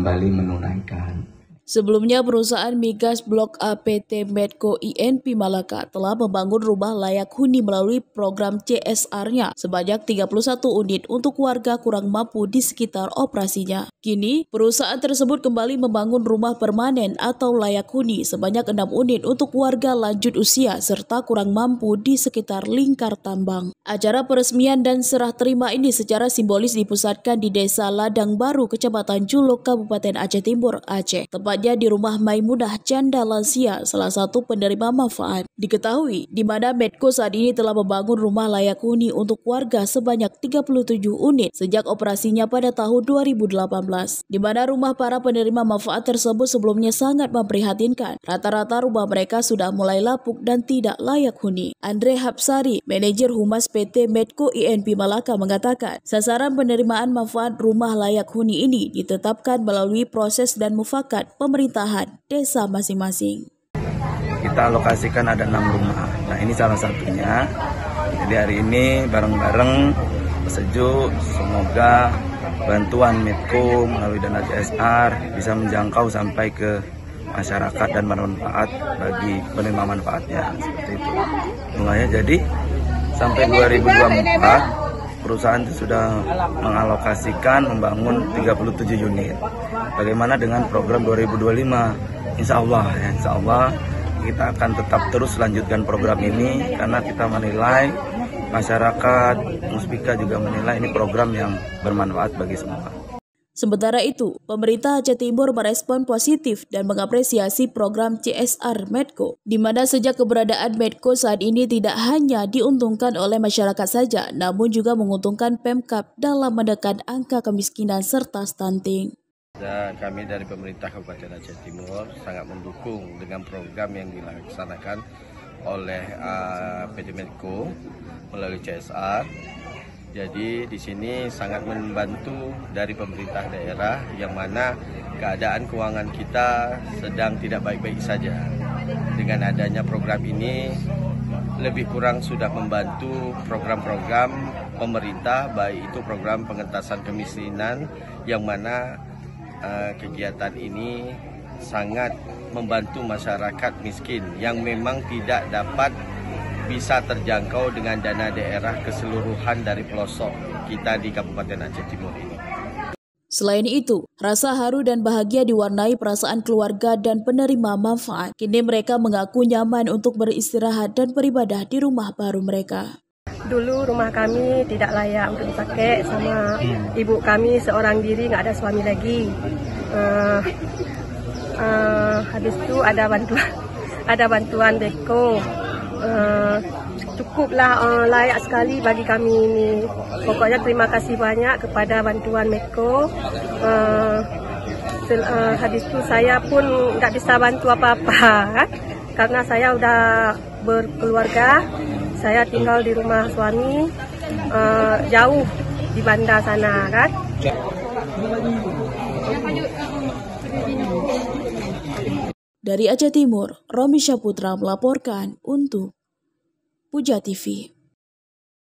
kembali menunaikan. Sebelumnya, perusahaan migas Blok A PT Medco INP Malaka telah membangun rumah layak huni melalui program CSR-nya sebanyak 31 unit untuk warga kurang mampu di sekitar operasinya. Kini, perusahaan tersebut kembali membangun rumah permanen atau layak huni sebanyak 6 unit untuk warga lanjut usia serta kurang mampu di sekitar lingkar tambang. Acara peresmian dan serah terima ini secara simbolis dipusatkan di Desa Ladang Baru, Kecamatan Juluk, Kabupaten Aceh Timur, Aceh. Tepatnya di rumah Maimunah Janda Lansia, salah satu penerima manfaat. Diketahui di mana Medco saat ini telah membangun rumah layak huni untuk warga sebanyak 37 unit sejak operasinya pada tahun 2018. Di mana rumah para penerima manfaat tersebut sebelumnya sangat memprihatinkan. Rata-rata rumah mereka sudah mulai lapuk dan tidak layak huni. Andre Hapsari, manajer Humas PT Medco INP Malaka mengatakan, sasaran penerimaan manfaat rumah layak huni ini ditetapkan melalui proses dan mufakat pemerintahan desa masing-masing. Kita alokasikan ada 6 rumah. Nah, ini salah satunya. Jadi hari ini bareng-bareng sejuk, semoga bantuan Medco melalui dana CSR bisa menjangkau sampai ke masyarakat dan bermanfaat bagi penerima manfaatnya. Seperti itu. Mulanya jadi sampai 2024 perusahaan itu sudah mengalokasikan membangun 37 unit. Bagaimana dengan program 2025? Insya Allah kita akan tetap terus lanjutkan program ini karena kita menilai masyarakat, Muspika juga menilai ini program yang bermanfaat bagi semua. Sementara itu, pemerintah Aceh Timur merespon positif dan mengapresiasi program CSR Medco, di mana sejak keberadaan Medco saat ini tidak hanya diuntungkan oleh masyarakat saja, namun juga menguntungkan Pemkab dalam menekan angka kemiskinan serta stunting. Dan kami dari pemerintah Kabupaten Aceh Timur sangat mendukung dengan program yang dilaksanakan oleh PT Medco melalui CSR. Jadi di sini sangat membantu dari pemerintah daerah yang mana keadaan keuangan kita sedang tidak baik-baik saja. Dengan adanya program ini lebih kurang sudah membantu program-program pemerintah, baik itu program pengentasan kemiskinan yang mana kegiatan ini sangat membantu masyarakat miskin yang memang tidak dapat bisa terjangkau dengan dana daerah keseluruhan dari pelosok kita di Kabupaten Aceh Timur ini. Selain itu, rasa haru dan bahagia diwarnai perasaan keluarga dan penerima manfaat. Kini mereka mengaku nyaman untuk beristirahat dan beribadah di rumah baru mereka. Dulu rumah kami tidak layak untuk dipakai sama ibu kami seorang diri, nggak ada suami lagi. Habis itu ada bantuan Medco. Cukuplah layak sekali bagi kami ini. Pokoknya terima kasih banyak kepada bantuan Medco. Habis itu saya pun nggak bisa bantu apa-apa karena saya udah berkeluarga. Saya tinggal di rumah suami, jauh di Banda sana kan. Dari Aceh Timur, Romi Syaputra melaporkan untuk Puja TV.